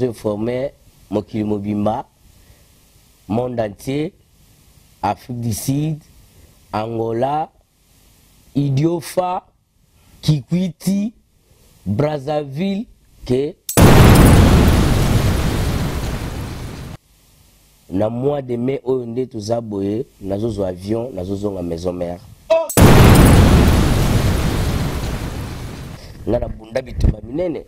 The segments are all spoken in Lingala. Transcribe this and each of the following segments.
informé Mokili Mobimba, monde entier, Afrique du Sud, Angola, Idiofa, Kikwiti, Brazzaville, que na mois de mai oyo nde toza boye nazozo avion nazozonga maison mère nga na bunda bitumba minene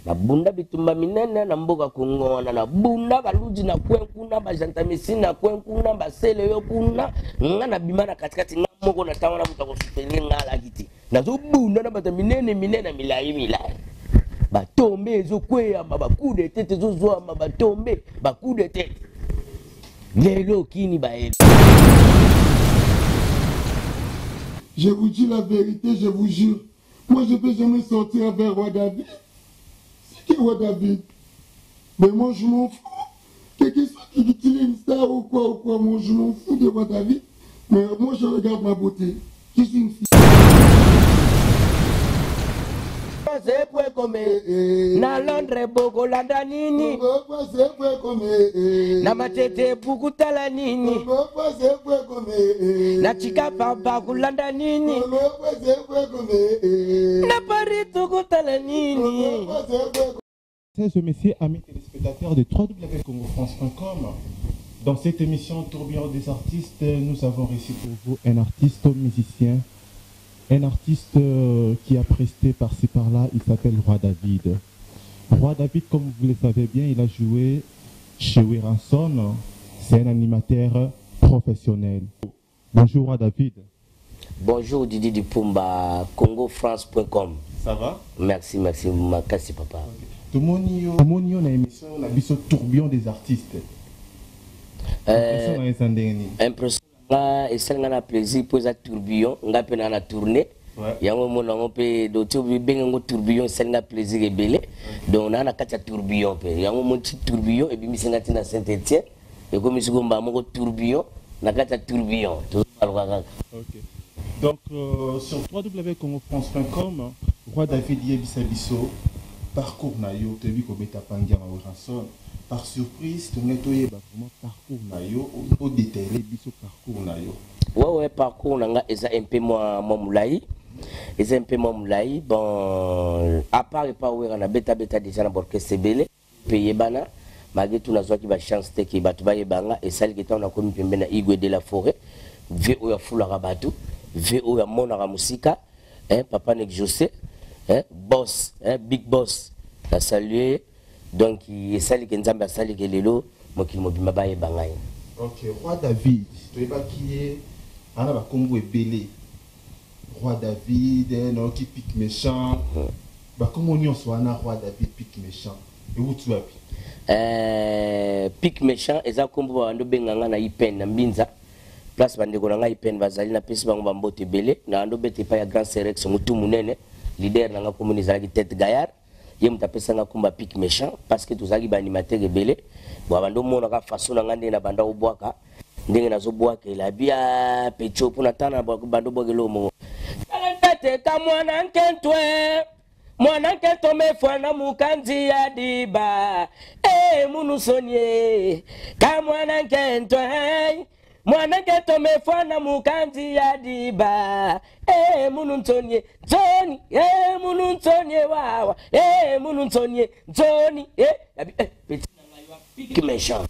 na bunda bitumba minene na mboka kongona na bunda baluji na kwenkuna bajantamisi na kwenkuna basele yo kuna nga na bima na katikati nga moko na tawana muta kosuteli nga la kiti nazo bunda na bata minene minene milai batombe ezokweya bacoup de tête ezozwa batombe bacoup de tête lelo kini bae. Je vous dis la vérité, je vous jure. Moi, je peux jamais sortir avec Roi David. C'est qui Roi David? Mais moi, je m'en fous. Quelqu'un qui est une star ou quoi, moi, je m'en fous de Roi David. Mais moi, je regarde ma beauté. Je suis une fille. Na Londres boko landa nini na matete pukutala nini na Chikapa bakulanda nini na Paris tukutala nini. Ce messieurs, amis téléspectateurs de www.congofrance.com. Dans cette émission Tourbillon des artistes, nous avons reçu pour vous un artiste musicien. Un artiste qui a presté par-ci par-là, il s'appelle Roi David. Roi David, comme vous le savez bien, il a joué chez Weranson. C'est un animateur professionnel. Bonjour Roi David. Bonjour Didi Dupumba, congofrance.com. Ça va? Merci, merci papa. Tout le monde y a une émission, on a vu ce tourbillon des artistes. Impression. Et ça a plaisir pour ça tourbillon on a peine à tourner il y a un moment on peut d'autres bien un tourbillon ça a plaisir et belé donc on a un quatre tourbillon il y a un moment petit tourbillon et puis mi c'est na Saint-Étienne et comme je gomba mon tourbillon na quatre tourbillon OK donc sur www.congofrance.com Roi David Yebisabiso parcours na yo te bi ko beta pangia ma ranson. Par surprise, tu as vraiment parcours nayo au détaillé biso parcours nayo. Ouais parcours nanga eza un peu moi moulai. Eza un peu moi moulai bon à part et pas ouais na beta déjà na orchestre belé payé bana malgré tout na qui va chance te ki batu ba yebanga et celle qui on a commis pembe na Igwe de la forêt VO ya fula rabatu VO ya mona ra musika papa nek José boss big boss la saluer. Donc, il y a qui nzamba sali que lelo mokili mobimba ba yebanga. OK, Roi David, tu es pas qui est ana ba kombo ebele. Roi David, non qui pique méchant. Ba comment on soit na Roi David pique méchant. Et où tu vas pique méchant eza kombo bando benganga na ipen na mbinza. Place bande ko nga ipen bazali na pesi bango bambote belé na ando bete pa ya grand serex mutu munene leader na nga communisa ki tête gaillard. Je me tapé ça comme un pic méchant parce que tous les animateurs rebelles bon avant de mon façon d'engager na banda au bois ka ndenge na zo bois que la bia pecho pour natana bando bogelo mo tete ka mwana nkentwe me fwana mukanzi ya diba munu sonye ka mwana nkentwe me fwana mukanzi ya diba munu ntonye Johnny munu ntonye wawa munu ntonye Johnny petit pic méchant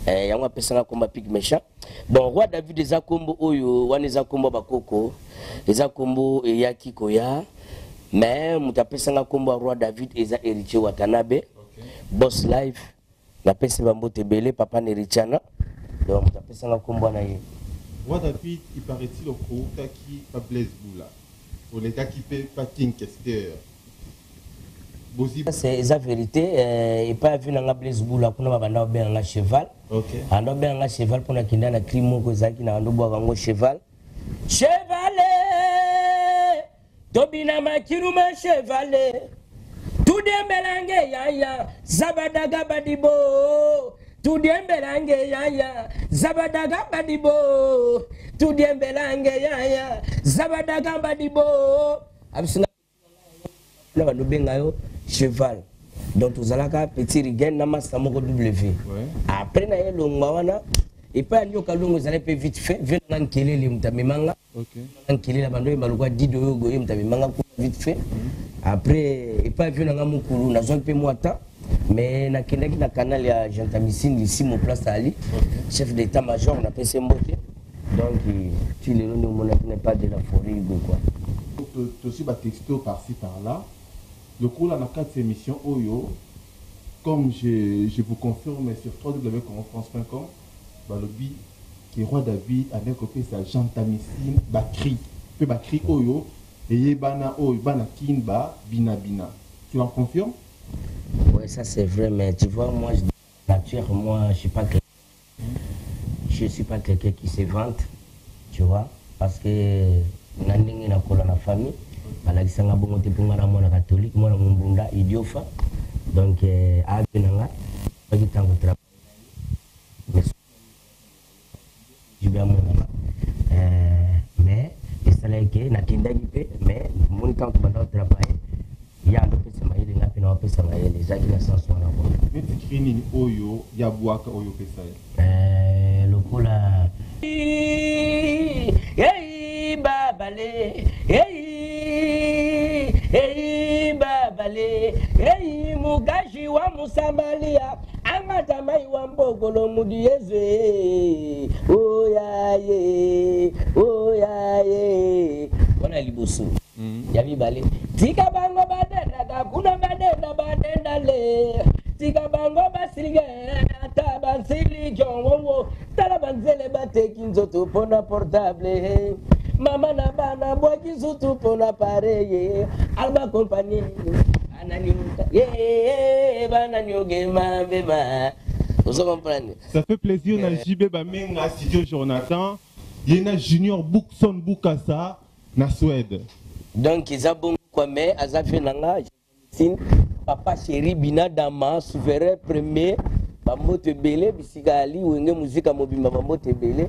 yango pesanga komba pic méchant bon Roi David eza kombo oyo wana eza kombo bakoko eza kombo eyaki koya mais mutapesanga kombo Roi David eza héritier Watanabe boss live na pesi bambote belé papa nerichana donc mutapesanga kombo na ye Roi David il paraît-il au Kouta qui pas Blaise Boula pour les gars qui paient pas King Kester. C'est la vérité et pas vu dans la Blaise Boula pour nous banda bien un cheval. OK. Ando bien un cheval pour na kinda na crimo ko zaki na ando boa ngo cheval. Chevalet Tobina makiruma chevalet Tudembelange yaya Zabadaga badibo Tudembelange yaya Zabadaga badibo Tudembelange yaya Zabadaga badibo Absina na bandu benga yo cheval Donc tous alaka petit rigen na masa moko W. Après na ye longwa wana et pas nyoka longo zala pe vite fait vient nkelele mutamimanga. OK. Nkelele bando malukwa dido yogo ye mutamimanga vite fait. Après et pas vient na mukulu na zone pe moata mais na kendaki na canal ya Gentamicine ici mon place Ali chef d'état-major on appelle Sembote. Donc tu le nom n'est pas de la forêt quoi. Tu aussi ba texto par-ci par-là. Le cours dans la 4 émissions Oyo, comme je vous confirme sur www.confrance.com, le bi qui roi David avec côté sa Gentamicine Bakri, peu Bakri Oyo et Yebana Oyo Bana Kinba Bina Bina. Tu en confirmes? Oui, ça c'est vrai, mais tu vois moi nature, moi je suis pas quelqu'un qui se vante, tu vois, parce que nandingi na kola na famille. Alakisanga bongo te punga na mwana catholique mwana mumbunda idiofa donc abenanga bakitango travail jibia mwana mais esala ke na kindaki pe mais mon temps to banda travail ya ndo pesa maile ngapi na pesa maile zaki na sens wana kwa mais tikrini oyo ya buaka oyo pesa lokola hey babale hey babale hey mugaji wa musamalia amatamai wa mbogolo mudieze oyaye wana liboso ya bibale tika bango badenda kuna badenda le tika bango basiliga tabansili jonwo talabanzele bateki nzoto pona portable mama na bana boki zutu pona pareil alba compagnie anani bana nyoge mabeba. Vous comprenez? Ça fait plaisir na JB Bamenga studio Jonathan yena Junior Bookson Bukasa na Suède. Donc ils a bon quoi mais azafe nanga papa chéri bina dama souverain premier bambote belé bisika ali wenge muzika mobimba bambote belé.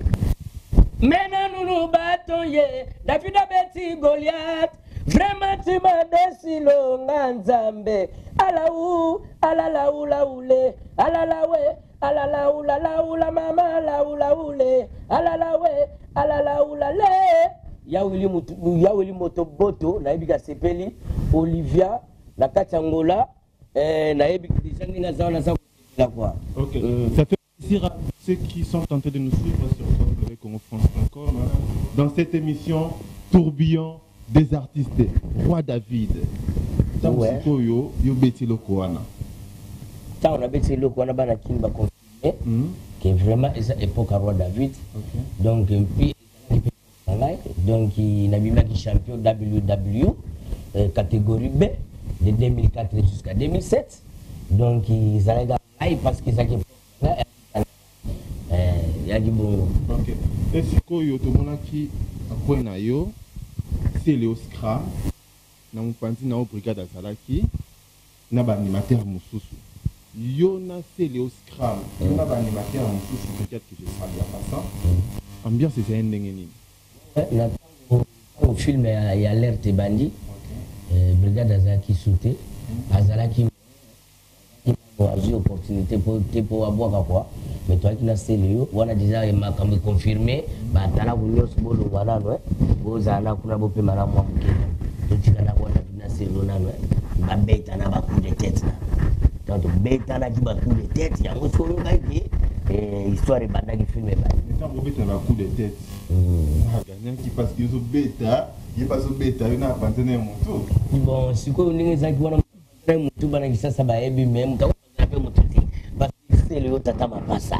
Mena nous battons ye David Abeti Goliath. Vraiment tu m'as décilo nganzambe. Alaou, alalaou laoule, alalawe, alalaou la mama laoulaoule, alalawe, alalaou la le. Yawili moto boto na ebika sepeli Olivia na Katangola na ebika déjà na za quoi. OK. Ça fait plaisir à ceux qui sont tentés de nous suivre sur www.confrance.com dans cette émission Tourbillon des artistes Roi David. Ouais. Yo beti lokoana. Ça on a beti lokoana bana kimba confirmé que vraiment esa époque Roi David. Donc puis donc il a bimaki champion WW catégorie B de 2004 jusqu'à 2007. Donc ils allaient parce qu'ils avaient OK. Et si koyo to monaki akwena yo c'est le scram na mpanzi na brigade azalaki na ba animateur mususu yo na c'est le scram na ba animateur mususu peut-être que je serai bien passant ambiance c'est ndenge nini au film il y a alerte bandi brigade azalaki sauté azalaki eu opportunité pour avoir quoi mais toi qui l'as célé on a déjà makambe confirmé ba tala bunyo sibolo wana no bozana kuna bope mara mwa mukenya totikana kwa na selo na no ba beta na ba coup de tête na donc beta na ki ba coup de tête ya ngo solo kaiki histoire banda ki filme ba tant bo beta na coup de tête gagner qui passe que zo beta il passe au beta na pantener moto bon siko ndenge zaki wana mutu bana kisasa ba ebi même mututi parce que c'est le tata mapasa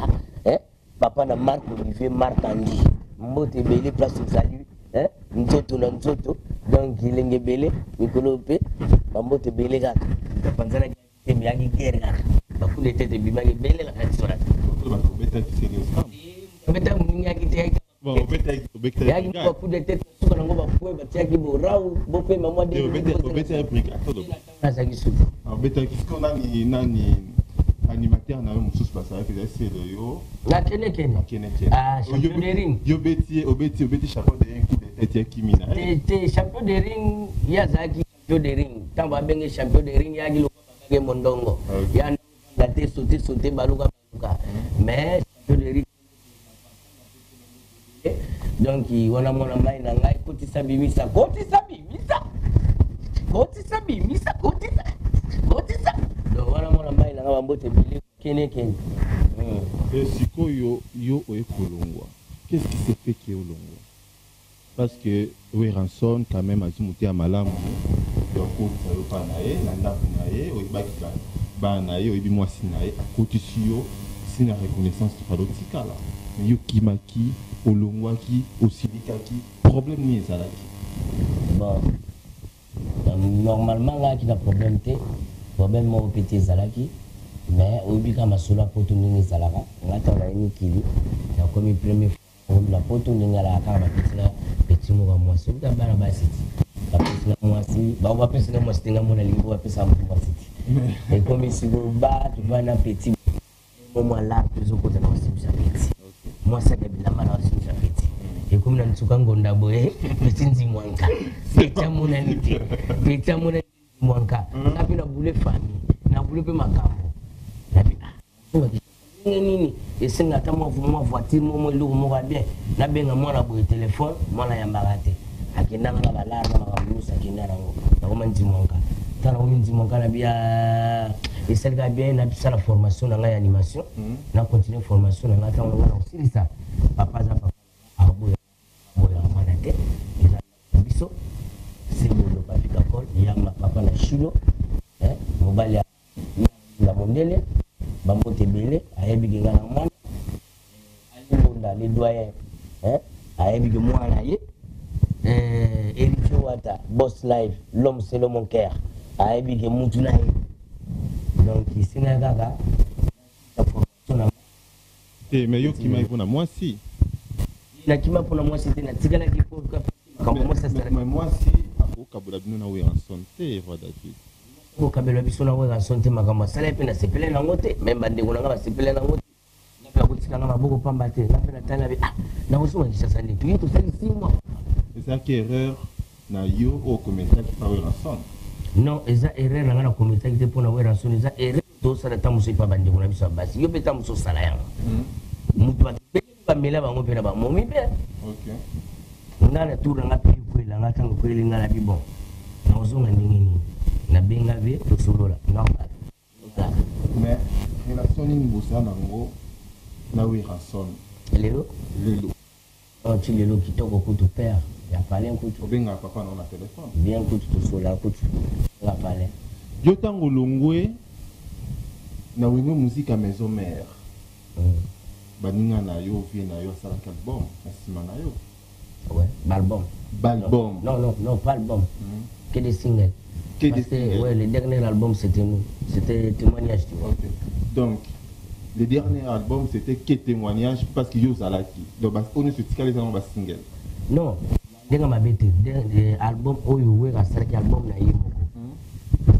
papa na Marc Olivier Marc Andy mbote belé place salut nzoto na nzoto donc ilenge belé mikolo pe mbote belé kaka panzana ke miaki guerre kaka bakule tete bimaki belé la restaurant beta qui c'est beta miaki te bon beta yaki bakule tete suka nango bakwe batiaki bo raul bo pe mamwa de beta brique attends ça qui sou beta qui qu'on a ni animateur na mususu basala que c'est le yo na kene ah champion de ring yo beti champion de ring coup de tête kimina te champion de ring ya zaki champion de ring tamba benge champion de ring ya gilo ke mondongo ya la te sauter baluka mais je le rythme donc wana mona mai na ngai kotisa bimisa donc wana mona mai na ngai mbote bili kene et siko yo oye kolongwa qu'est-ce qui s'est fait que olongwa parce que Weranson quand même azimuti ya malamu yokota yo pa na ye na ndako na ye oyebaki ba na ye oyebi mwasi na ye akotisi yo sina reconnaissance tofalotikala yo kimaki olongwaki osilikaki problème ni ezalaki bon normalement là qui a problème te problème moko mpe te ezalaki mais oyebi ka masolo ya poto ndenge ezalaka ngata na yini kili nakomi premier fois la poto ndenge alaka kaka bapeti moko ya mwasi obika bana basiti bapesi na mwasi bapesi na mwasi te nga mona lingi bapesa moto mwasi te ekomi sikoyo bato bana peti momwa larpe ezokota na wasimisa peti mwasi aka bilamba na wasimisa peti ekomi na nsuka ngonda boye peti nzimwanka peti amonani te peti amonani nzimwanka nga mpe na bule famille na bule mpe makambo nabi nini esenga ata mwa voiture momo eloko moko ya bien nabenga mwana boye telefone mwana yambaka te akendanga na balarma makamulusa akenda nango nakoma nzimwanka tala komi nzimwanka nabia esalika bien nabisala formation na ngai ya animation na continue formation na ngai ntango nanga na kosilisa papa aza papa aboya mwana te eza biso sebolo papika col yamba papa na shilo mobali ya mondele bambote ebele ayebiki nga na mwana alimonda le doyen ayebiki mwana ye Eric Wata boss live l'homme c'est le mon cœur ayebiki mutu na ye donc isinga kaka mais yo kima ipona mwasi nakima mpona mwasi te natikalaki mais mwasi akokabula bino na Weranson te roi David okabela biso na Weranson te makambo asala mpe nasepele nango te meme bandeko na nga basepele nango te nape akotikanga maboko pamba te nape natali nabe nakozonga Kinshasa nde toye tosali 6 mois ezalaki erreur na yo okometaki pa Weranson non eza erreur na nga na kometaki te mpona Weranson eza erreur tosala ta mosu epa bandeko na biso ya basi yo mpe ta mosu osala yango mutu bamela bango mpe na bamomi mpe nga na tour nanga mpe likwela nga ntango kweli nga nabi bon nakozonga ndenge nini nabenga be tosolola normal mais relation nini bosala nango na Weranson lelo ti lelo kitoko kutu père ya pale kutu obengaka papa na téléphone bien kutu tosolola kutu nga pale yo ntango olongwe na wenge musique ya maison mère baninga na yo vie na yo asalaki album na nsima na yo balbum non pas album que des singles ouais, le dernier album c'était nous, c'était témoignage tu vois. Donc le dernier album c'était que témoignage parce que yo zalaki donc on est sur les albums single non denga mabete album oyo wera sarki album na yimo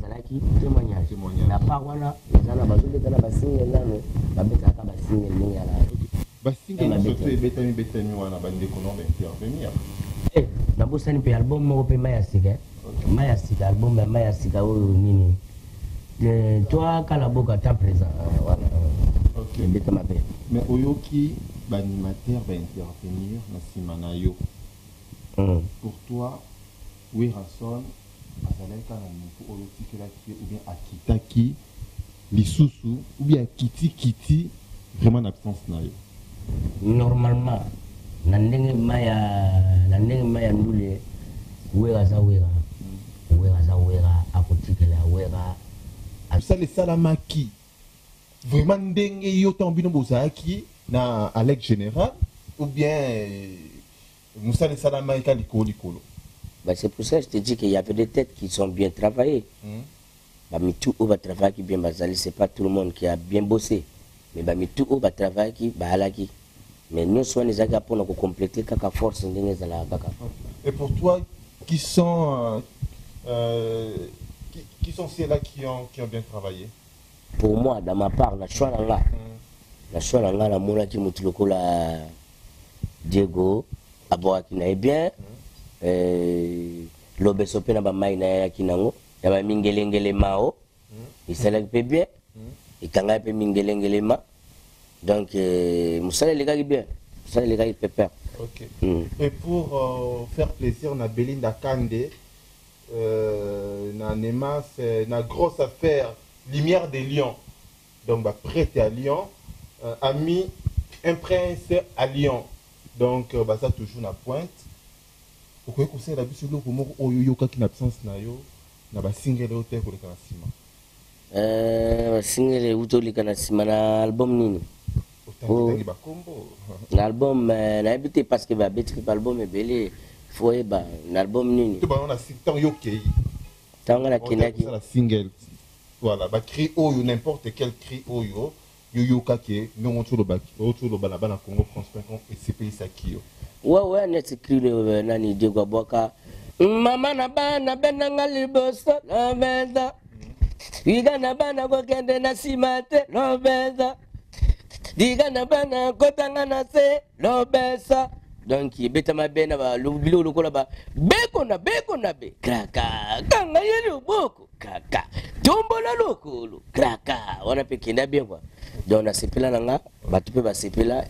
zalaki témoignage na pa wana ezana bazobeta na basingle nano babeta ka basingle ningi ala basingle surtout betami wana bandeko no intervenir na bosani pe album moko pe maya sika maya sika album ya maya sika oyo nini toi kala boka ta présent voilà OK beta mabe mais oyoki banimateur va intervenir na sima na yo pour toi Weranson azalaka na mutu oyo tikelaki ou bien akitaki lisusu ou bien kiti vraiment en absence na yo normalement na ndenge maya ndule wera za wera akotikela wera asala salamaki vraiment ndenge yo tambino bozaki na Alex Général ou bien musala salamaki likolo. Bah, c'est pour ça que je te dis qu'il y avait des têtes qui sont bien travaillées. Bah, mais tout va travailler qui bien basali, c'est pas tout le monde qui a bien bossé. Mais bah, tout va travailler qui balaki. Mais nous sommes les agents pour nous compléter kaka force ndenge za la kaka. Et pour toi qui sont ceux-là qui ont bien travaillé? Pour moi, dans ma part, la choix là, la moula qui mutuloko la Diego, aboa qui n'a bien. Lobesope na ba mai na ya kinango ya ba mingelengele mao esalaki mpe bien ekangaki mpe mingelengelema donc mosala elekaki bien mosala elekaki pepere. Ok. Et pour faire plaisir na Belinda Kandé, na Nemas, na grosse affaire Lumière des Lions, donc bah, prêté à Lyon, a mis un prince à Lyon, donc bah, ça toujours na pointe. Pourquoi conseil la biso loko moko oyo yoka ki na absence na yo na ba single hotel ko lekana sima. Single utolika na sima na album nini? Otangi ba combo. Na album na habité parce que ba betri album ebele foye ba na album nini? To ba on a tant yoke. Tanga na kinaki. La single. Voilà, ba cri oyo n'importe quel cri oyo yoka ke ngongo tolo ba na Congo France.com et CPI Sakio. Ouais, net écrit le nani Diego Boka. Mama na bana benanga liboso lobeza. Diga na bana go kende na simate lobeza. Diga na bana kotanga na se lobeza. Donc beta mabena ba lubilo lokola ba beko na be kraka kanga yelu boko kraka tombola lokolo kraka wana pekenda bien quoi. Donc na sepela nanga batu pe ba sepela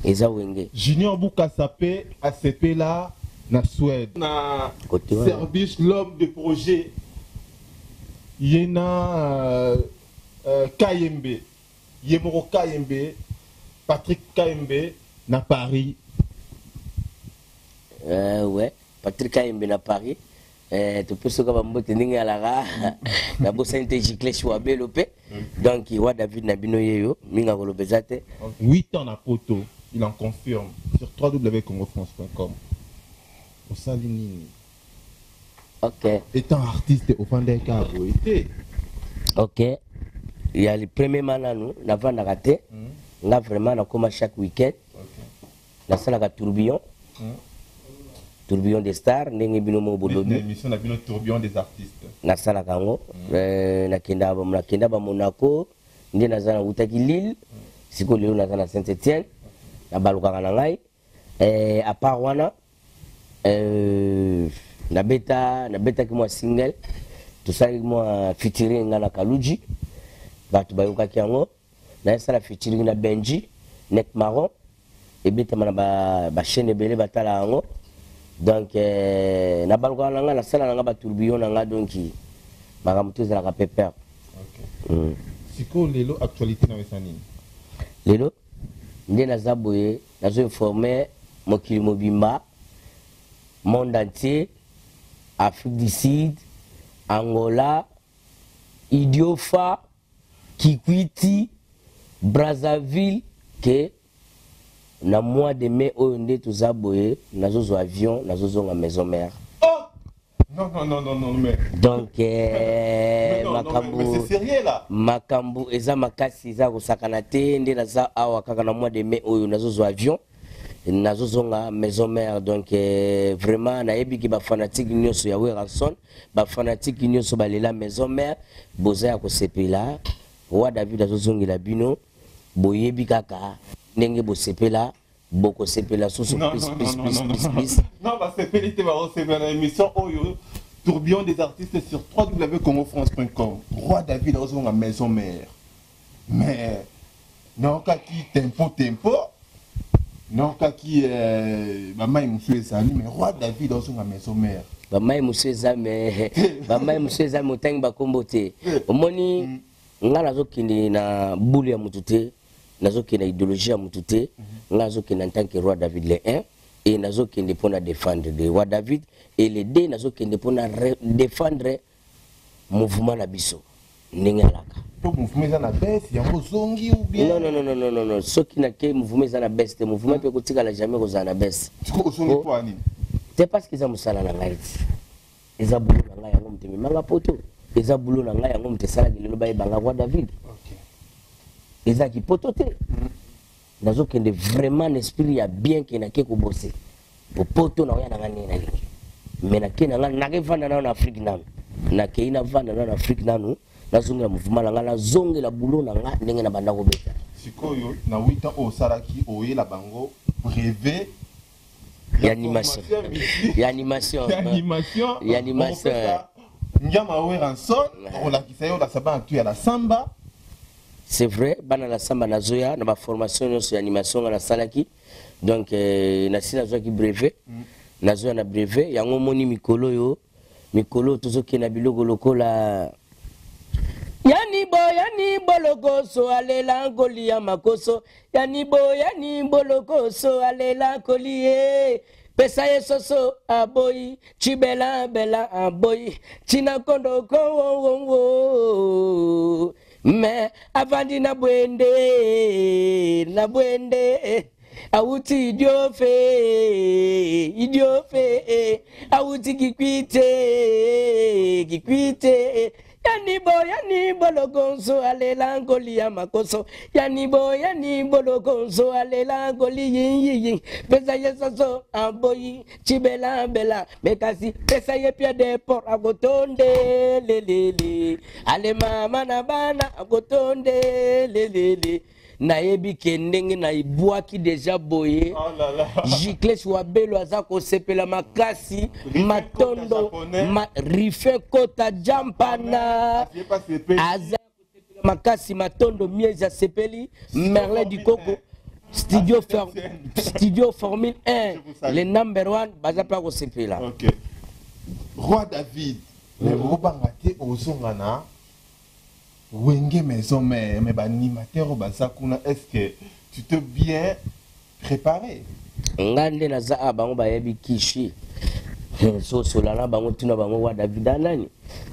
eza wenge. Junior Bukasape a sepela na Suède. Na service l'homme de projet yena Kayembe. Yemoro Kayembe, Patrick Kayembe na Paris. Ouais, Patrick Kayembe na Paris. Tu peux se faire mbote ndenge alara na bossa integiclé chouabe lopé. Donc Roi David na bino yeyo minga kolobezate 8 ans na poto, il en confirme sur www.congofrance.com. Au Salinini. OK. Étant artiste au fond des câbles été. OK. Il y a le premier mananou na vanda raté. On a vraiment na comme chaque week-end. OK. La salle à tourbillon. Tourbillon des stars ndenge bino mo bodobi émission na bino tourbillon des artistes na sala kango na kenda ba Monaco ndi na zana utaki Lille siko leo na zana Saint-Étienne na baluka na ngai à part wana na beta ki mo single to sali mo featuring na Kaluji batu bayoka kiango na sala featuring na Benji Nek Marron et beta mana ba chaîne belé batala ango. Donc na balko nanga na sala nanga ba tourbillon nanga donc bakamutu za ka pepper. OK. Siko lelo actualité na wesani. Lelo ndé na zaboye nazo informer mokili mobimba monde entier Afrique du Sud, Angola, Idiofa, Kikwiti, Brazzaville que na mois de mai oyo nde tozaboye nazozo avion nazozo nga maison mère. Oh non mais donc makambo mais c'est sérieux là. Makambo eza makasi eza kosakana te nde naza awa kaka na mois de mai oyo nazozo avion nazozo nga maison mère. Donc vraiment nayebi ki ba fanatique nyonso ya Weranson ba fanatique nyonso balela maison mère boza ya kosepela Roi David azozongela bino boyebi kaka ndenge bosepela boko sepela susu plus. Non bah sepeli te ba recevoir émission oyo tourbillon des artistes sur www.congofrance.com. Roi David azonga maison mère. Mais non kaki tempo non kaki maman musu ezali mais Roi David azonga maison mère. Maman musu ezali motangi bakombo te. Omoni nga nazokindi na bulu ya mutu te. Nazokindi na idéologie ya mutu te. Nga nazokindi en tant que Roi David le 1 et nazokindi pona défendre le Roi David et le 2 nazokindi pona défendre mouvement na biso ndenge alaka. Pour mouvement za na baisse yango zongi ou bien non soki na ke mouvement za na baisse te mouvement pe kotika la jamais kozana na baisse. Tiko zongi po ani. C'est parce que za musala na ngai. Eza bulu na ngai yango mtemi manga poto. Eza bulu na ngai yango mtesala kilelo baye banga Roi David. OK. Eza ki poto te. Nazokende vraiment l'esprit ya bien ke na ke ko bosser. Bo poto na oya na ngani na lingi. Mais na ke na ngana na ke vanda na Afrique nanu. Na ke ina vanda na Afrique nanu. Nazongela mouvement na ngana zongela bulu na nga ndenge na banda ko beta. Sikoyo na 8 ans au Saraki oyela bango brevet Il y a animation. Ndiama Weranson, on l'a dit, on a sabbat actuel à la samba. C'est vrai, bana la samba na zoya, na ma formation sur animation na salaki. Donc na sina zoya ki brevet. Na zoya na brevet, yango moni mikolo yo, mikolo tozoki na biloko lokola yani bo lokoso alela ngoli ya makoso. Yani bo lokoso alela kolie. Pesa yesoso aboyi, chibela bela aboyi, china kondo ko me avandi na bwende, awuti idiofe, awuti kikwite. Yani bo lokonso alela ngoli ya makoso. Yani bo lokonso alela ngoli yin. Pesa yesoso aboyi chibela bela bekasi pesa ye pia de por agotonde lelele. Ale mama na bana agotonde lelele. Na yebi kendenge na ibwaki deja boye. Oh là là. Jikles wabelo azako sepela makasi matondo rife kota jampana azako sepela makasi matondo mieza sepeli merle du coco studio Formule 1 le number 1 baza pa ko sepela. OK. Roi David mais obangate ozongana Wenge maison mais animateur bazakuna, est-ce que tu te bien préparé? Ngande na za bango bayebi kishi. So solana bango tuna bango wa David nani?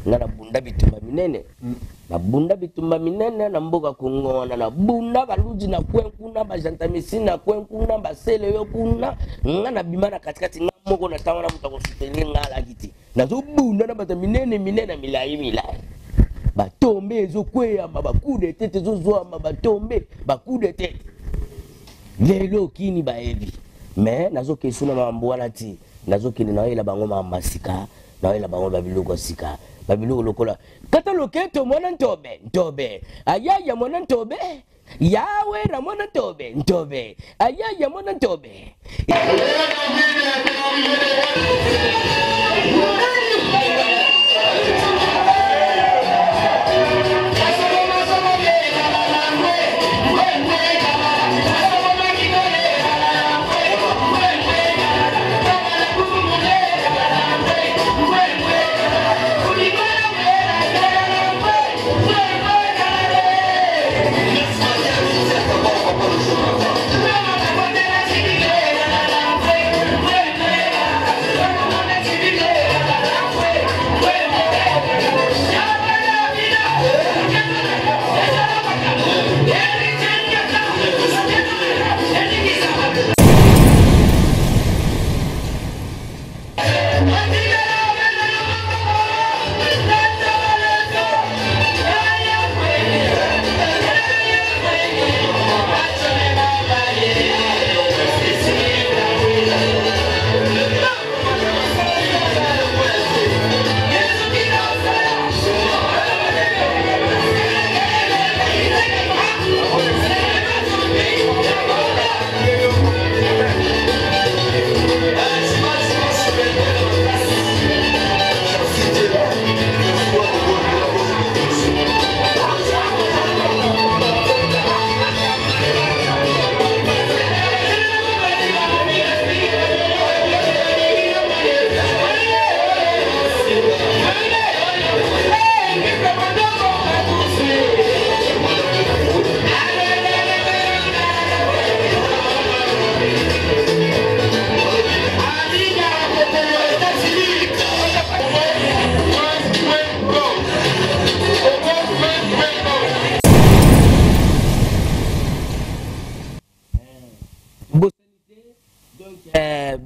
Ngana bunda bitumba minene. Na bunda bitumba minene na mboka kungona na bunda baluji na kwenkuna bajantamisi na kwenkuna basele yo kuna. Ngana bimana katikati ngamoko na tawana mutakosuteli ngala kiti. Na zo bunda na bataminene milai. Batombe ezokweya coup de tête ezozwa batombe coup de tête lelo kini baebi mais nazoke suna mambo wana ti nazoke na yela bango masika na yela bango babiloko sika babiloko lokola kata loketo mwana ntobe ayaya mwana ntobe yawe na mwana ntobe ayaya mwana ntobe.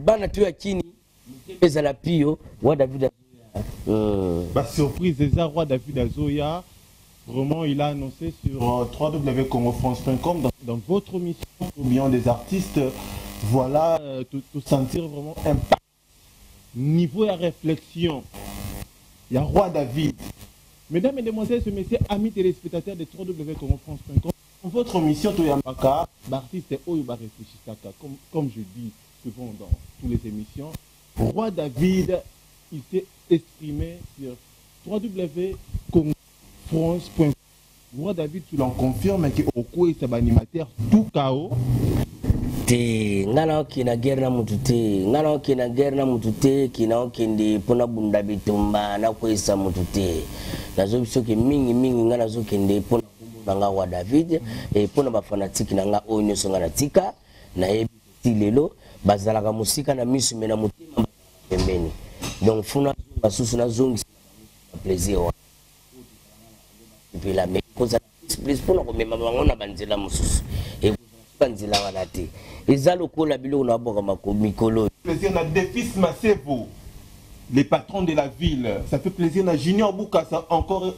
Bana tu ya chini mtembeza la pio wa David Bah surprise des Roi David Azoya. Vraiment, il a annoncé sur www.congofrance.com dans votre mission au million des artistes. Voilà, tout sentir vraiment impact. Niveau de réflexion. Il y a Roi David. Mesdames et demoiselles, messieurs, amis téléspectateurs de www.congofrance.com. Votre mission, Toyamaka, l'artiste Oyoba réfléchissaka, comme je dis souvent dans toutes les émissions. Roi David, il s'est exprimé sur www.congofrance.com. Moi, David, tu l'en confirmes que Oko est un animateur tout chaos. Te ngana kina guerre na mutute ngana kina guerre na mutute kina okende pona bunda bitumba na kwesa mutute nazo bisoke mingi ngana zo kende pona nga wa David et pona ba fanatique na nga onyo so ngana tika na yebi lelo bazalaka musika na misu mena mutima pembeni donc funa basusu na zongi plaisir puis la mais cause plus pona ko mema bangona banzela mususu et banzela wana te ezalo ko la bilo na boka mikolo plaisir na Défis Masevo, les patrons de la ville. Ça fait plaisir na Junior Bukasa encore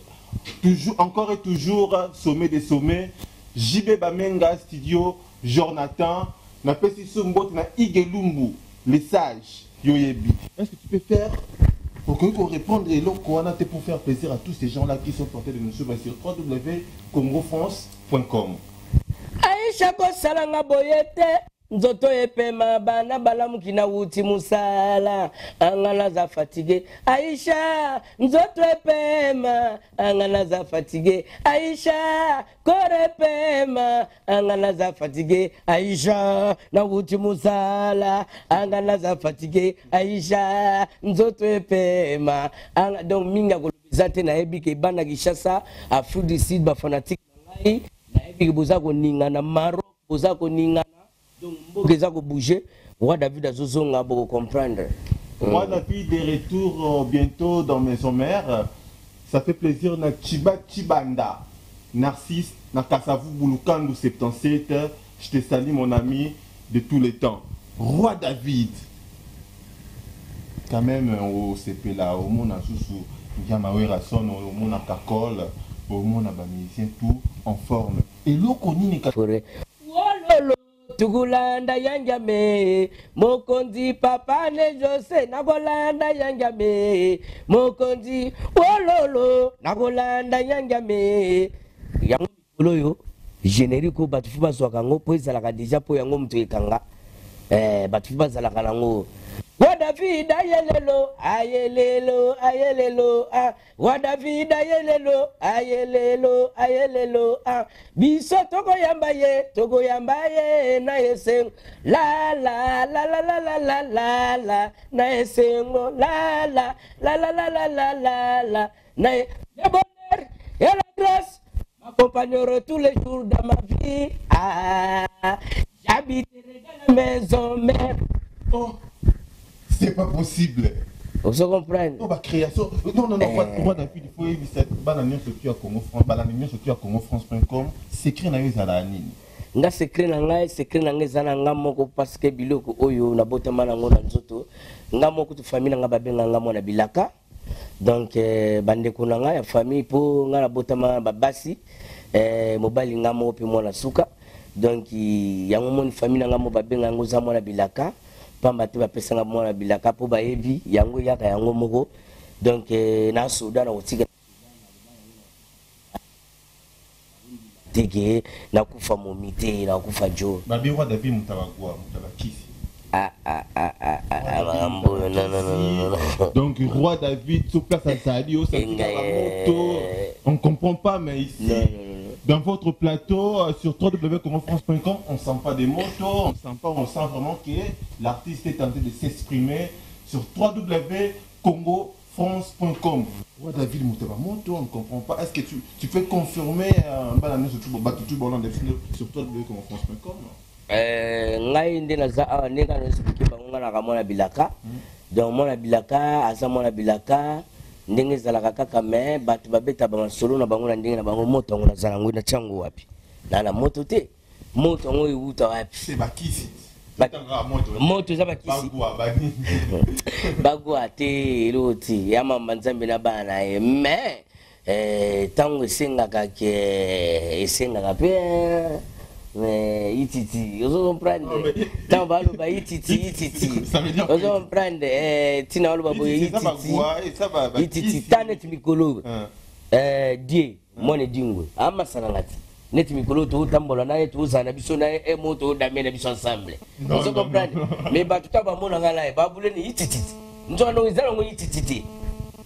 et toujours sommet des sommets. JB Bamenga studio Jonathan na pesi sombot na Igelumbu les sages Yoyebi. Est-ce que tu peux faire pour qu'on réponde et l'autre pour faire plaisir à tous ces gens-là qui sont portés de nous suivre sur www.congofrance.com. Aisha ko salanga boyete nzoto epema bana balamuki na wuti musala angana za fatigue Aisha nzoto epema angana za fatigue Aisha kore pema angana za fatigue Aisha na wuti musala angana za fatigue Aisha nzoto epema donc minga kolobizate na ebike bana Kishasa Afrique du Sud ba fanatique ngai na ebike bozako ningana Maroc bozako ningana donc mboka ezako bouger roi David azozonga boko comprendre. Roi David est retour bientôt dans Maison Mère. Ça fait plaisir na Chiba Chibanda Narcisse na Kasavu Bulukandu 77. Je te salue mon ami de tous les temps. Roi David. Quand même au CP là au monde sous Yamawera son au monde Kakol au monde musicien tout en forme. Et l'eau connaît Wololo Tugulanda yanjame mokonzi papa ne Jose nagolanda yanjame mokonzi wololo nagolanda yanjame yango loyo générique batufu bazwaka ngo po ezalaka déjà po yango mutu ekanga batufu bazalaka nango wa David ayelelo ayelelo ayelelo wa David ayelelo ayelelo ayelelo biso toko yambaye na yesengo la la la la la la la la la na yesengo la la la la la la la la la na le bonheur et la grâce m'accompagneront tous les jours de ma vie j'habiterai dans la maison mère. Oh. C'est pas possible. Vous comprenez? Oh, bah, création. Non, roi David, il faut éviter bananion surtout à Congo France, bananion surtout à congofrance.com. Secret na yo zala nini? Nga secret na ngai zana nga moko parce que biloko oyo na botama na ngona nzoto. Nga moko tu famille nga babenga nga mona bilaka. Donc bandeko na nga ya famille po nga na botama babasi mobali nga mo pe mona suka. Donc yango mon famille nga mo babenga ngo za mona bilaka. Pamba te bapesanga mwana bilaka po bayebi yango yaka yango moko donc na soda na otika tege na kufa momite na kufa jo babi roi David mutabagwa mutabakisi non. Donc roi David sous place à Sadio ça moto on comprend pas mais ici non. Dans votre plateau sur www.congofrance.com, on sent pas des motos, on sent vraiment que l'artiste est en train de s'exprimer sur www.congofrance.com. Roi David Moutaba moto, on ne comprend pas. Est-ce que tu peux confirmer sur www.congofrance.com? Ngai ndena za awa nenga no expliquer bango na kamona bilaka. Donc mona bilaka, asa mona bilaka. Ndenge zalaka kaka me batu babeta ba solo na bango na ndenge na bango moto ngo na zalango na chango wapi na moto te moto ngo yuta wapi c'est bakisi moto za bakisi bagwa te loti ya mama nzambe na bana me tango sengaka pe mais ititi ozo comprendre tant ba lo ba ititi ozo comprendre tina lo ba bo ititi tanet mikolo die mone dingo ama sanangati net mikolo to tambola na to zana biso na moto da mena biso ensemble ozo comprendre mais ba tuta ba mona ngala ba bule ni ititi nzo no izala ngo ititi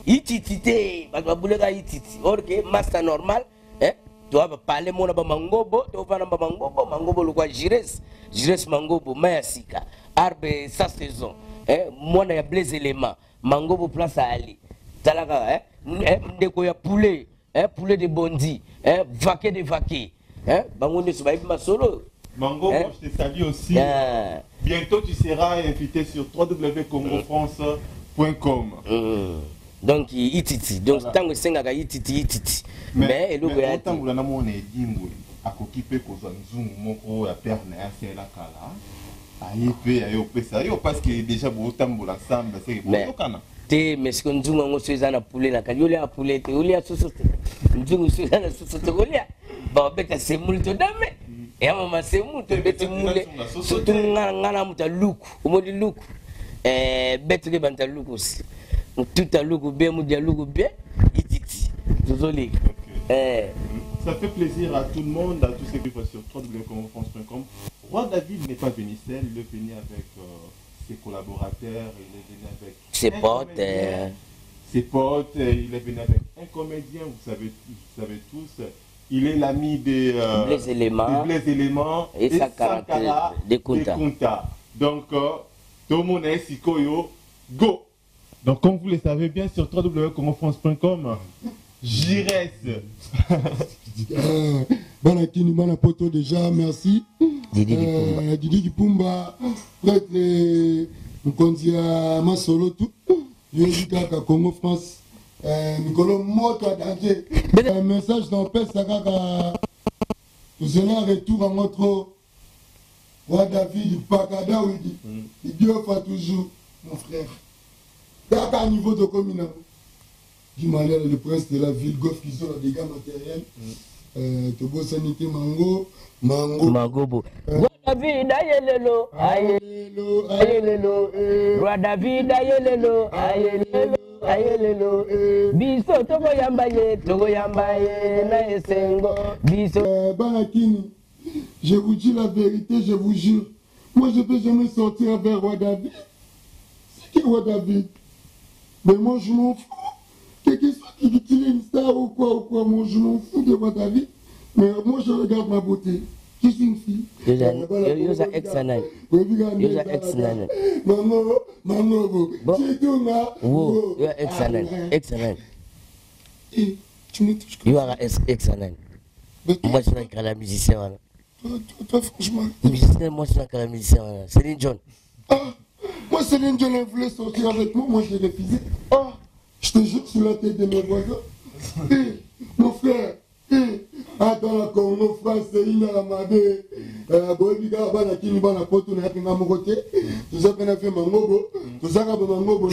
ititi bato babuleka ititi or que master normal tu vas parler mona ba mangobo tu vas ba mangobo le quoi gires mangobo mayasika arbe sa saison mona ya blaze élément mangobo place à ali talaka ndeko ya poulet poulet de bondi vaquer de vaquer bango ne soba ma solo Mangobo, je te salue aussi. Bientôt tu seras invité sur www.congofrance.com. Donc ititi donc tango sengaka ititi mais eloko ya tango na mona edingo akokipe kozwa nzungu moko ya père na ya sela kala ayepe ayo pesa yo parce que déjà bo tambola ensemble c'est bon kana te mais ce que nzungu ngo soza na poulet na kali olia poulet te olia sosote nzungu soza na sosote olia ba beta semul to dame et mama semul to beti mule surtout ngana muta luku omodi luku beti ke banta luku aussi tout à l'eau bien, bien, ititi. Désolé. Ça fait plaisir à tout le monde, à tous ceux qui sont sur www.congofrance.com. Roi David n'est pas venu seul, il est venu avec ses collaborateurs, il est venu avec ses potes. Ses potes, il est venu avec un comédien, vous savez tous. Il est l'ami des Blaise Éléments et Sakara de Kunta. Donc, tout le monde est Sikoyo, go! Donc, comme vous le savez bien, sur www.congofrance.com, Jires. Banakini, Banapoto déjà, merci. Didi Kipumba, prêtre Nkondia Masolo, tout. Yézika Congo France, Nicolo Moto danger. Un message dans paix, ça va. Nous allons retour à notre roi David, Pakada, il dit, offre toujours, mon frère. À niveau de commune, du Malais, le prince de la ville, Goff qui sont des dégâts matériels. Tobo Sanité Mangobo. Roi David, ayelelo, ayelelo. Roi David, ayelelo. Biso, Togo Yambaye, na esengo. Biso. Banakini, je vous dis la vérité, je vous jure. Moi, je ne peux jamais sortir avec Roi David. C'est qui Roi David? Mais moi je m'en fous. Quelqu'un qui est une star ou quoi, moi je m'en fous de Roi David. Mais moi je regarde ma beauté. Je suis une fille. Yosa ex-nanay. Mangobo. C'est tout là. Wow, yosa ex-nanay. Et tu me touches comme ça. Yosa ex-nanay. Moi je suis un musicien. Toi franchement. Musicien, moi je suis un musicien. Céline John. Moi, Céline Dion voulait sortir avec moi je l'ai refusé. Je te jure sur la tête de mes voisins. Mon frère, attends la Congo France, il y a la madé. Bobiga, Banakini, Banapoto, n'a pas mon côté. Tout ça qu'on a fait Mangobo. Tout ça qu'on a fait Mangobo.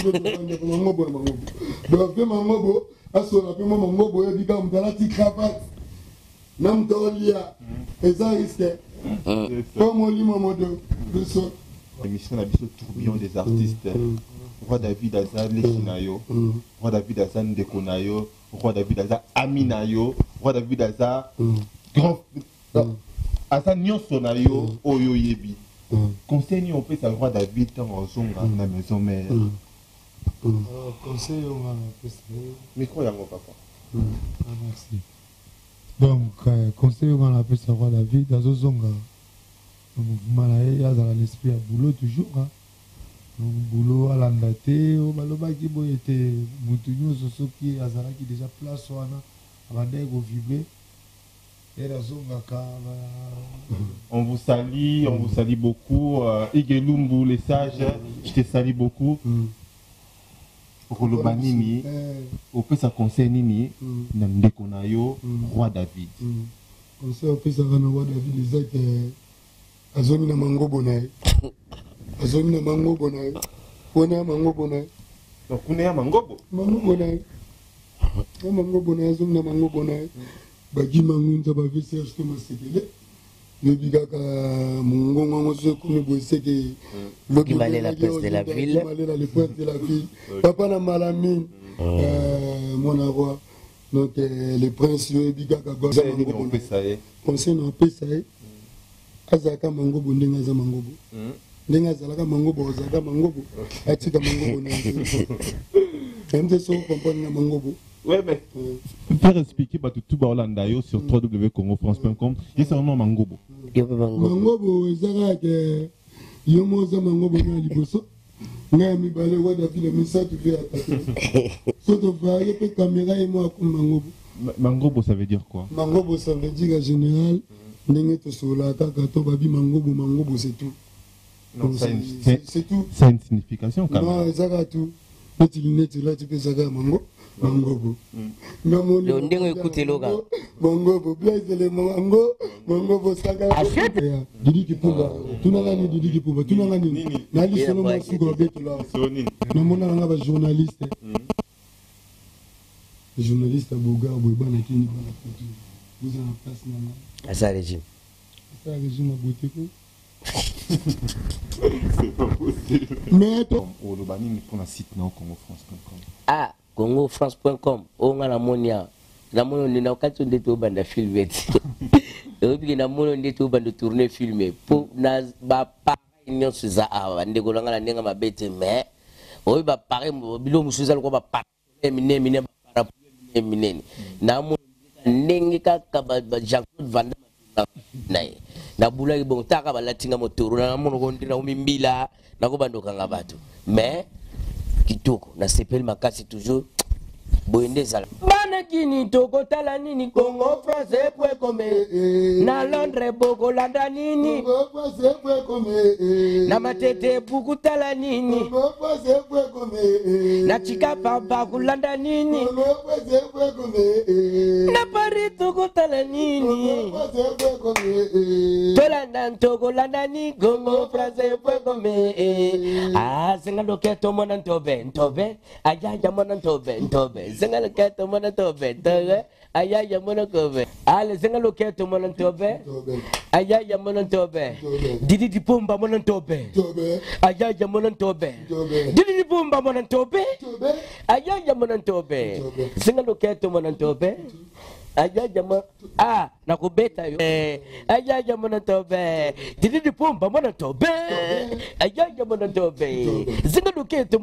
Donc, fait Mangobo. À ce qu'on a fait Mangobo, il y a dans la petite cravate. Nam Tolia. Et ça risque. Comme on lit mon deux. L'émission a vu tourbillon des artistes. Roi David Azan Lechinayo, Roi David Azan Dekonayo, Roi David Azan Aminayo, Roi David Azan Grand Azan Nyonsonayo, Oyo Yebi. Conseil on peut savoir Roi David en zonga na maison mère. Conseil on va micro yango papa. Merci. Donc conseil on va appeler ça Roi David dans zonga. Donc, il y a dans l'esprit à boulot toujours. Donc, boulot à l'andaté, au baloba qui était Moutounio, Soso qui a déjà place au Ana, avant d'être vibré. On vous salue beaucoup. Igelumbu, les sages, je te salue beaucoup. Roloba Nini, au fait ça conseille Nini, Nandekonayo, Roi David. Conseil au fait ça Roi David, les actes. Azoni na Mangobo nae. Azoni na Mangobo nae. Kona Mangobo nae. Donc kuna ya Mangobo. Mangobo nae. Mangobo nae azoni na Mangobo nae. Bagi mangunza ba vese Serge Masekele. Yobiga ka mungongo ngoso kumi boiseke. Loki malé la place de la ville. Malé la place de la ville. Papa na malamine. Mon roi. Donc les princes yobiga ka goza Mangobo. Conseil na pesaye. Azaka Mangobo ndenga za Mangobo. Ndenga zalaka Mangobo azaka Mangobo. Atika Mangobo na. Même si on comprend Mangobo. Ouais, mais faire expliquer tout Baolandayo sur www.congofrance.com. Et c'est vraiment Mangobo. Mangobo, Zara, Yomoza Mangobo, Liboso. Nami Balé, Wadafi, le message tu fais attaquer. Sauf que caméra et moi comme Mangobo. Mangobo, ça veut dire quoi? Mangobo, ça veut dire en général, Nengeto Solata, Kato, Babi, Mangobo, c'est tout. Non, c'est tout. Ça a une signification quand même. Non, Zara tout. Petit lunette là, tu peux Zara Mangobo. Le ndingo écoutez loga. Mangobo, blaise le Mangobo, Saga. Didi Kipumba. Tu n'as pas Didi Kipumba. Tu n'as pas ni. Nali solo moi sous gobet là. Non, mon nom est journaliste. Journaliste à Boga, Boba, Nakini, vous avez la place maintenant. À ça régime. À ça régime à beauté. C'est pas possible. Mais toi, au Lobani pour la site non congofrance.com. Ah, congofrance.com. On a la monia. La monia on est dans 4 de tout bande filmé. Et puis na monia on est tout bande tourner filmé. Pour na ba pa union suza awa ndeko langa la ndenga mabete mais oyi ba pare bilo musuza ko ba pa mine para mine na mo ndenge kaka ba Jean-Claude Van Damme na bula ki bon taka ba latinga motoro na mono ko ndina umimbila na ko bandoka nga bato mais kitoko na sepel makasi toujours boyende sala bana kini toko tala nini Congo français point comme na Londres boko landa nini Congo français point comme na matete buku tala nini Congo français point comme na chika papa kulanda nini Congo français point comme na Paris toko tala nini Congo français point comme tolanda toko landa ni Congo français point comme ah senga loketo mona ntobe aya mona ntobe senga loketo mona ntobe aya mona kobe ale senga loketo mona ntobe aya mona ntobe didi dipumba mona ntobe aya mona ntobe didi dipumba mona ntobe aya mona ntobe senga loketo mona ntobe aya mona ah nakubeta yo aya mona ntobe didi dipumba mona ntobe aya mona ntobe senga loketo